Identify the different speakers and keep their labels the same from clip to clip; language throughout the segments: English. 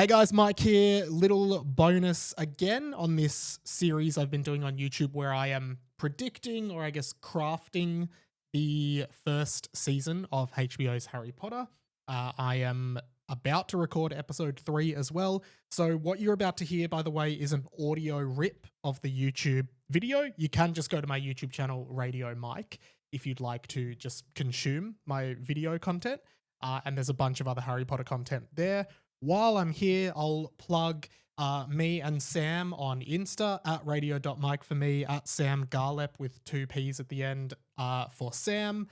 Speaker 1: Hey guys, Mike here. Little bonus again on this series I've been doing on YouTube where I am predicting, or I guess crafting, the first season of HBO's Harry Potter. I am about to record episode 3 as well. So what you're about to hear, by the way, is an audio rip of the YouTube video. You can just go to my YouTube channel, Radio Mike, if you'd like to just consume my video content. And there's a bunch of other Harry Potter content there. While I'm here, I'll plug me and Sam on Insta at radio.mike for me, at Sam Garlep with 2 P's at the end for Sam.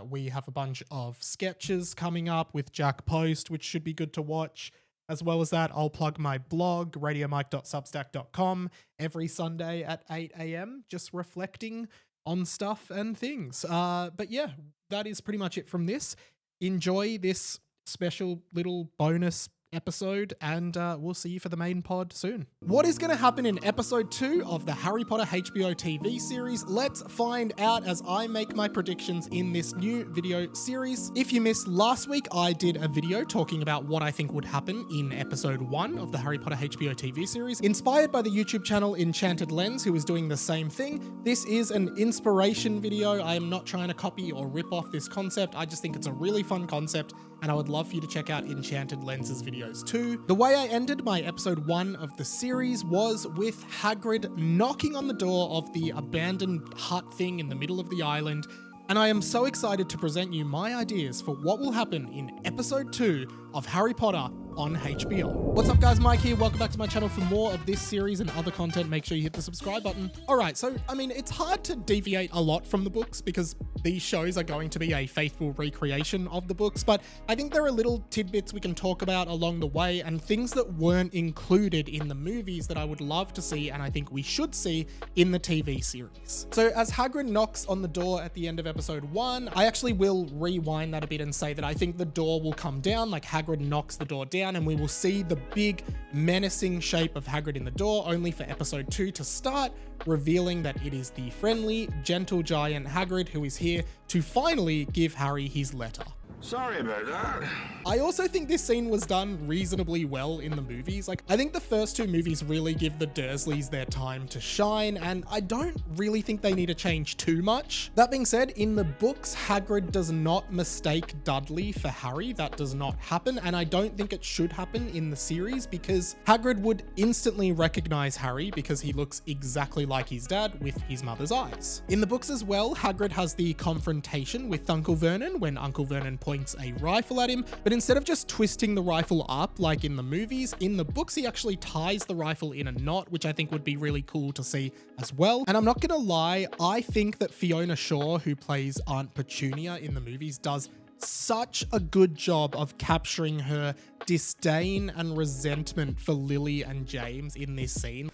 Speaker 1: We have a bunch of sketches coming up with Jack Post, which should be good to watch. As well as that, I'll plug my blog, radiomike.substack.com, every Sunday at 8 a.m, just reflecting on stuff and things. But yeah, that is pretty much it from this. Enjoy this special little bonus episode, and we'll see you for the main pod soon. What is going to happen in episode 2 of the Harry Potter HBO TV series? Let's find out as I make my predictions in this new video series. If you missed last week, I did a video talking about what I think would happen in episode 1 of the Harry Potter HBO TV series, inspired by the YouTube channel Enchanted Lens, who is doing the same thing. This is an inspiration video. I am not trying to copy or rip off this concept. I just think it's a really fun concept, and I would love for you to check out Enchanted Lens' videos too. The way I ended my episode 1 of the series was with Hagrid knocking on the door of the abandoned hut thing in the middle of the island, and I am so excited to present you my ideas for what will happen in episode 2 of Harry Potter on HBO. What's up guys, Mike here. Welcome back to my channel for more of this series and other content. Make sure you hit the subscribe button. All right, so I mean, it's hard to deviate a lot from the books because these shows are going to be a faithful recreation of the books, but I think there are little tidbits we can talk about along the way and things that weren't included in the movies that I would love to see and I think we should see in the TV series. So as Hagrid knocks on the door at the end of episode 1, I actually will rewind that a bit and say that I think the door will come down, like Hagrid knocks the door down, and we will see the big menacing shape of Hagrid in the door, only for episode 2 to start, revealing that it is the friendly, gentle giant Hagrid who is here to finally give Harry his letter.
Speaker 2: Sorry about that.
Speaker 1: I also think this scene was done reasonably well in the movies. Like, I think the first 2 movies really give the Dursleys their time to shine, and I don't really think they need to change too much. That being said, in the books, Hagrid does not mistake Dudley for Harry. That does not happen, and I don't think it should happen in the series because Hagrid would instantly recognize Harry because he looks exactly like his dad with his mother's eyes. In the books as well, Hagrid has the confrontation with Uncle Vernon when Uncle Vernon points a rifle at him, but instead of just twisting the rifle up like in the movies, in the books he actually ties the rifle in a knot, which I think would be really cool to see as well. And I'm not gonna lie, I think that Fiona Shaw, who plays Aunt Petunia in the movies, does such a good job of capturing her disdain and resentment for Lily and James in this scene.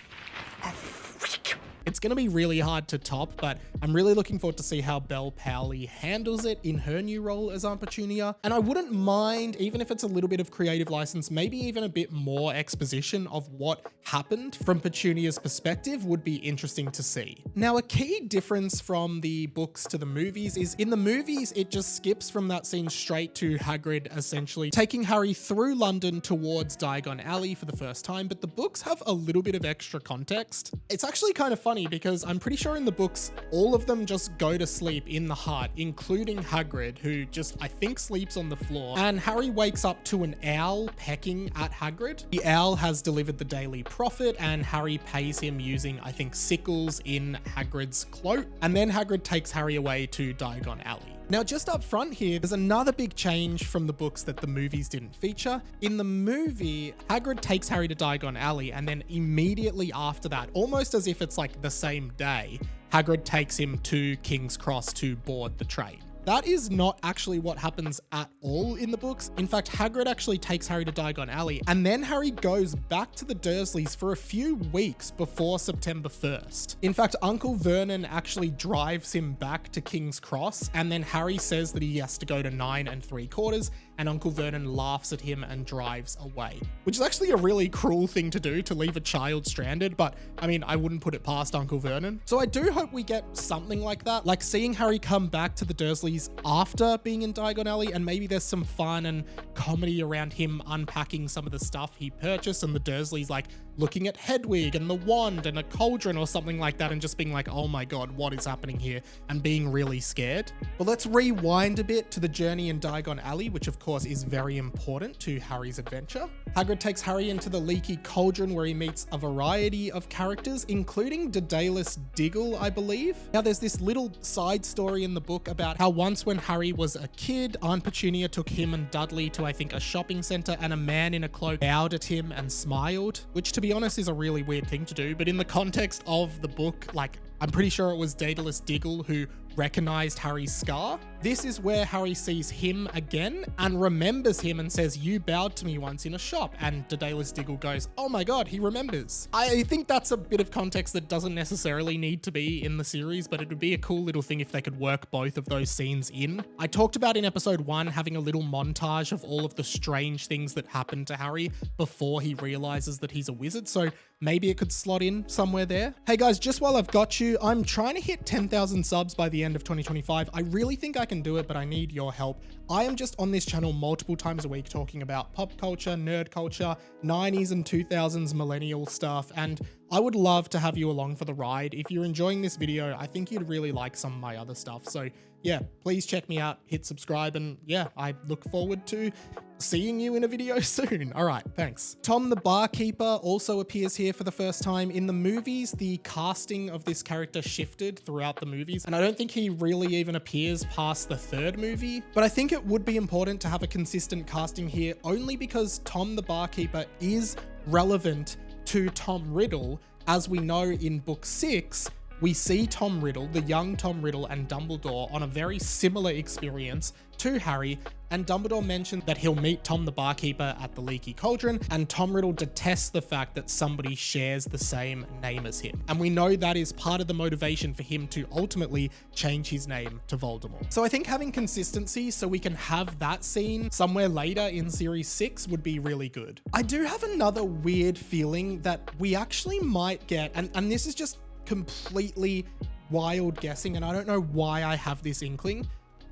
Speaker 1: It's going to be really hard to top, but I'm really looking forward to see how Belle Powley handles it in her new role as Aunt Petunia. And I wouldn't mind, even if it's a little bit of creative license, maybe even a bit more exposition of what happened from Petunia's perspective would be interesting to see. Now, a key difference from the books to the movies is in the movies, it just skips from that scene straight to Hagrid essentially taking Harry through London towards Diagon Alley for the first time, but the books have a little bit of extra context. It's actually kind of funny because I'm pretty sure in the books, all of them just go to sleep in the hut, including Hagrid, who just, I think, sleeps on the floor. And Harry wakes up to an owl pecking at Hagrid. The owl has delivered the Daily Prophet, and Harry pays him using, I think, sickles in Hagrid's cloak. And then Hagrid takes Harry away to Diagon Alley. Now, just up front here, there's another big change from the books that the movies didn't feature. In the movie, Hagrid takes Harry to Diagon Alley, and then immediately after that, almost as if it's like the same day, Hagrid takes him to King's Cross to board the train. That is not actually what happens at all in the books. In fact, Hagrid actually takes Harry to Diagon Alley, and then Harry goes back to the Dursleys for a few weeks before September 1st. In fact, Uncle Vernon actually drives him back to King's Cross, and then Harry says that he has to go to 9 3/4, and Uncle Vernon laughs at him and drives away, which is actually a really cruel thing to do, to leave a child stranded. But I mean, I wouldn't put it past Uncle Vernon. So I do hope we get something like that, like seeing Harry come back to the Dursleys after being in Diagon Alley, and maybe there's some fun and comedy around him unpacking some of the stuff he purchased, and the Dursleys like looking at Hedwig and the wand and a cauldron or something like that, and just being like, oh my god, what is happening here, and being really scared. But let's rewind a bit to the journey in Diagon Alley, which of course is very important to Harry's adventure. Hagrid takes Harry into the leaky cauldron, where he meets a variety of characters, including Daedalus Diggle, I believe. Now there's this little side story in the book about how once when Harry was a kid, Aunt Petunia took him and Dudley to, I think, a shopping center, and a man in a cloak bowed at him and smiled, which to be honest is a really weird thing to do, but in the context of the book, like, I'm pretty sure it was Daedalus Diggle who recognized Harry's scar. This is where Harry sees him again and remembers him and says, you bowed to me once in a shop. And Daedalus Diggle goes, oh my god, he remembers. I think that's a bit of context that doesn't necessarily need to be in the series, but it would be a cool little thing if they could work both of those scenes in. I talked about in episode 1 having a little montage of all of the strange things that happen to Harry before he realizes that he's a wizard, so maybe it could slot in somewhere there. Hey guys, just while I've got you, I'm trying to hit 10,000 subs by the end of 2025. I really think I can do it, but I need your help. I am just on this channel multiple times a week talking about pop culture, nerd culture, 90s and 2000s millennial stuff, and I would love to have you along for the ride. If you're enjoying this video, I think you'd really like some of my other stuff. So yeah, please check me out, hit subscribe, and yeah, I look forward to seeing you in a video soon. All right, thanks. Tom the barkeeper also appears here for the first time. In the movies, the casting of this character shifted throughout the movies, and I don't think he really even appears past the 3rd movie, but I think it would be important to have a consistent casting here, only because Tom the barkeeper is relevant to Tom Riddle. As we know, in book 6, we see Tom Riddle, the young Tom Riddle, and Dumbledore on a very similar experience to Harry, and Dumbledore mentioned that he'll meet Tom the barkeeper at the leaky cauldron, and Tom Riddle detests the fact that somebody shares the same name as him. And we know that is part of the motivation for him to ultimately change his name to Voldemort. So I think having consistency so we can have that scene somewhere later in series 6 would be really good. I do have another weird feeling that we actually might get, and this is just completely wild guessing, and I don't know why I have this inkling.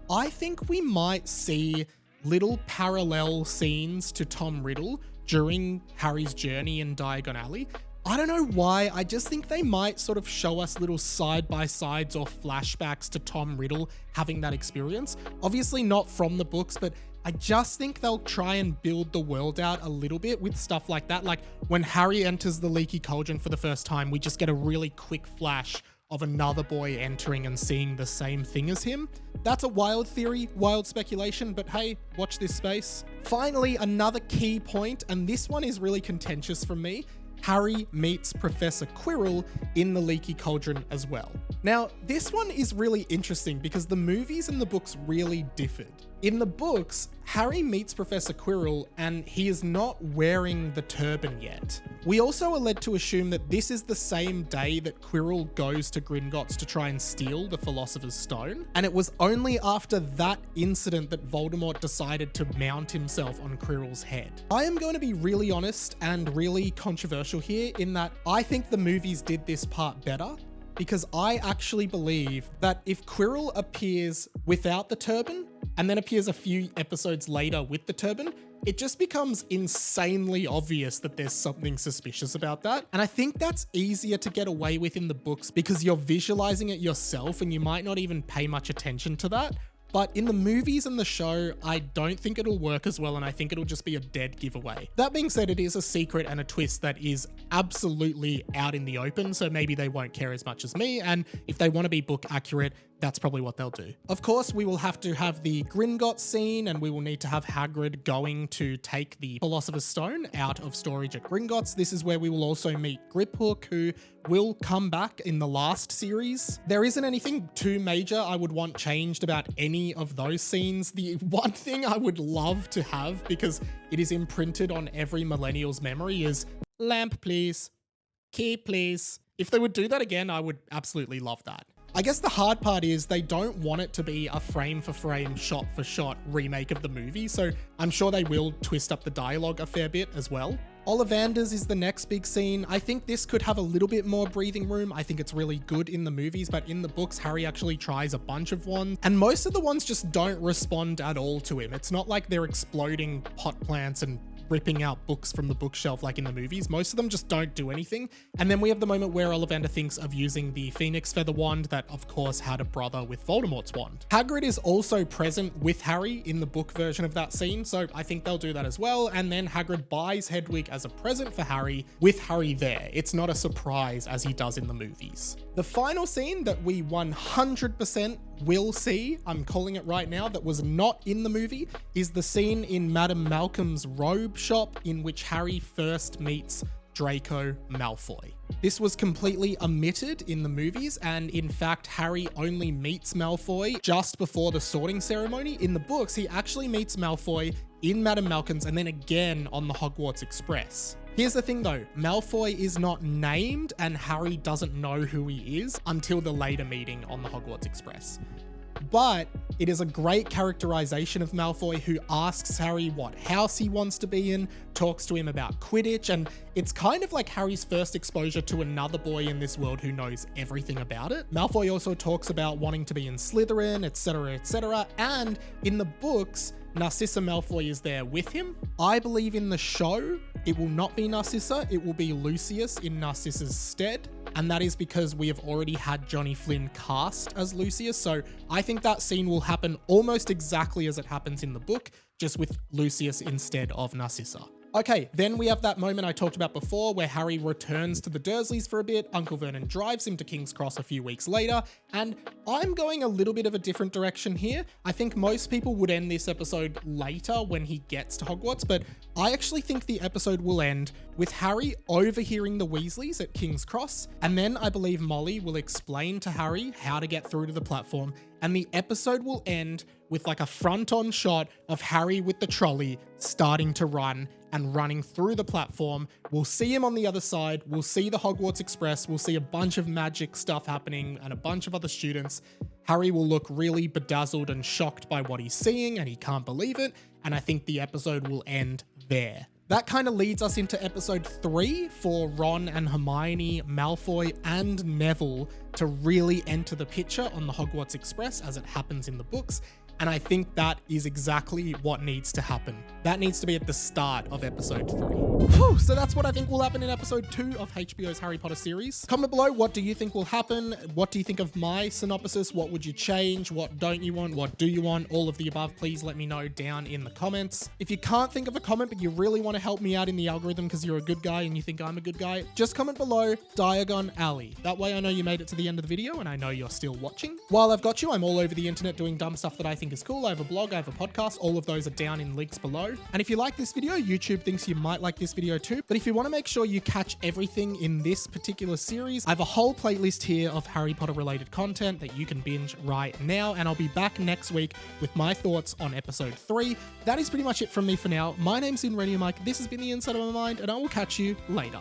Speaker 1: I think we might see little parallel scenes to Tom Riddle during Harry's journey in Diagon Alley. I don't know why, I just think they might sort of show us little side-by-sides or flashbacks to Tom Riddle having that experience. Obviously not from the books, but I just think they'll try and build the world out a little bit with stuff like that. Like when Harry enters the leaky cauldron for the first time, we just get a really quick flash of another boy entering and seeing the same thing as him. That's a wild theory, wild speculation, but hey, watch this space. Finally, another key point, and this one is really contentious for me. Harry meets Professor Quirrell in the leaky cauldron as well. Now, this one is really interesting because the movies and the books really differed. In the books, Harry meets Professor Quirrell and he is not wearing the turban yet. We also are led to assume that this is the same day that Quirrell goes to Gringotts to try and steal the Philosopher's Stone, and it was only after that incident that Voldemort decided to mount himself on Quirrell's head. I am going to be really honest and really controversial here in that I think the movies did this part better, because I actually believe that if Quirrell appears without the turban and then appears a few episodes later with the turban, it just becomes insanely obvious that there's something suspicious about that. And I think that's easier to get away with in the books because you're visualizing it yourself and you might not even pay much attention to that. But in the movies and the show, I don't think it'll work as well, and I think it'll just be a dead giveaway. That being said, it is a secret and a twist that is absolutely out in the open, so maybe they won't care as much as me, and if they want to be book accurate, that's probably what they'll do. Of course, we will have to have the Gringotts scene, and we will need to have Hagrid going to take the Philosopher's Stone out of storage at Gringotts. This is where we will also meet Griphook, who will come back in the last series. There isn't anything too major I would want changed about any of those scenes. The one thing I would love to have, because it is imprinted on every millennial's memory, is lamp please, key please. If they would do that again, I would absolutely love that. I I guess the hard part is they don't want it to be a frame for frame, shot for shot remake of the movie, so I'm sure they will twist up the dialogue a fair bit as well. Ollivanders is the next big scene. I think this could have a little bit more breathing room. I think it's really good in the movies, but in the books, Harry actually tries a bunch of wands, and most of the ones just don't respond at all to him. It's not like they're exploding pot plants and ripping out books from the bookshelf like in the movies. Most of them just don't do anything. And then we have the moment where Ollivander thinks of using the Phoenix Feather wand that of course had a brother with Voldemort's wand. Hagrid is also present with Harry in the book version of that scene, so I think they'll do that as well. And then Hagrid buys Hedwig as a present for Harry with Harry there. It's not a surprise as he does in the movies. The final scene that we 100% will see, I'm calling it right now, that was not in the movie, is the scene in Madame Malcolm's robe shop in which Harry first meets Draco Malfoy. This was completely omitted in the movies, and in fact, Harry only meets Malfoy just before the sorting ceremony. In the books, he actually meets Malfoy in Madame Malcolm's and then again on the Hogwarts Express. Here's the thing though, Malfoy is not named and Harry doesn't know who he is until the later meeting on the Hogwarts Express. But it is a great characterization of Malfoy, who asks Harry what house he wants to be in, talks to him about Quidditch, and it's kind of like Harry's first exposure to another boy in this world who knows everything about it. Malfoy also talks about wanting to be in Slytherin, etc., and in the books, Narcissa Malfoy is there with him. I believe in the show, it will not be Narcissa, it will be Lucius in Narcissa's stead. And that is because we have already had Johnny Flynn cast as Lucius. So I think that scene will happen almost exactly as it happens in the book, just with Lucius instead of Narcissa. Okay, then we have that moment I talked about before where Harry returns to the Dursleys for a bit. Uncle Vernon drives him to King's Cross a few weeks later, and I'm going a little bit of a different direction here. I think most people would end this episode later when he gets to Hogwarts, but I actually think the episode will end with Harry overhearing the Weasleys at King's Cross, and then I believe Molly will explain to Harry how to get through to the platform, and the episode will end with like a front-on shot of Harry with the trolley starting to run and running through the platform. We'll see him on the other side, we'll see the Hogwarts Express, we'll see a bunch of magic stuff happening and a bunch of other students. Harry will look really bedazzled and shocked by what he's seeing and he can't believe it, and I think the episode will end there. That kind of leads us into episode 3 for Ron and Hermione, Malfoy and Neville to really enter the picture on the Hogwarts Express as it happens in the books. And I think that is exactly what needs to happen. That needs to be at the start of episode 3. Whew, so that's what I think will happen in episode 2 of HBO's Harry Potter series. Comment below, what do you think will happen? What do you think of my synopsis? What would you change? What don't you want? What do you want? All of the above, please let me know down in the comments. If you can't think of a comment, but you really want to help me out in the algorithm because you're a good guy and you think I'm a good guy, just comment below Diagon Alley. That way I know you made it to the end of the video and I know you're still watching. While I've got you, I'm all over the internet doing dumb stuff that I think is cool. I have a blog, I have a podcast, all of those are down in links below. And if you like this video, YouTube thinks you might like this video too. But if you want to make sure you catch everything in this particular series, I have a whole playlist here of Harry Potter related content that you can binge right now. And I'll be back next week with my thoughts on episode 3. That is pretty much it from me for now. My name's Mike. This has been The Inside of My Mind, and I will catch you later.